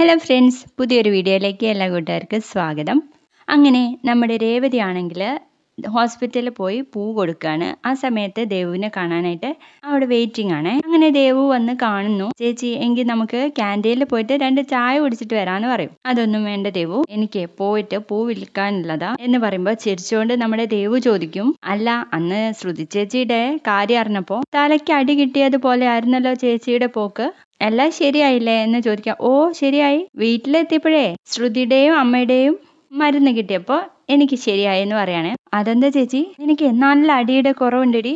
Hello friends, പുതിയൊരു വീഡിയോയിലേക്ക് എല്ലാ കൂട്ടുകാർക്കും സ്വാഗതം. അങ്ങനെ നമ്മുടെ രേവതി ആണെങ്കിൽ ഹോസ്പിറ്റലിൽ പോയി പൂ കൊടുക്കുകയാണ്. ആ സമയത്ത് ദേവുവിനെ കാണാനായിട്ട് അവിടെ വെയിറ്റിംഗ് ആണ്. അങ്ങനെ ദേവു വന്ന് കാണുന്നു. ചേച്ചി, എങ്കിൽ നമുക്ക് ക്യാൻറ്റീനിൽ പോയിട്ട് 2 ചായ കുടിച്ചിട്ട് വരാമെന്ന് പറയും. അതൊന്നും വേണ്ട ദേവു, എനിക്ക് പോയിട്ട് പൂ വിൽക്കാനുള്ളതാ എന്ന് പറയുമ്പോൾ ചിരിച്ചുകൊണ്ട് നമ്മുടെ ദേവു ചോദിക്കും, അല്ല, അന്ന് ശ്രുതി ചേച്ചിയുടെ കാര്യം അറിഞ്ഞപ്പോൾ തലയ്ക്ക് അടി കിട്ടിയതുപോലെ ആയിരുന്നല്ലോ ചേച്ചിയുടെ പോക്ക്, എല്ലാം ശരിയായില്ലേ എന്ന് ചോദിക്കാം. ഓ, ശരിയായി. വീട്ടിലെത്തിയപ്പോഴേ ശ്രുതിയുടെയും അമ്മയുടെയും മരുന്ന് കിട്ടിയപ്പോൾ എനിക്ക് ശരിയായി എന്ന് പറയാണ്. അതെന്താ ചേച്ചി, എനിക്ക് നല്ല അടിയുടെ കുറവുണ്ടടി,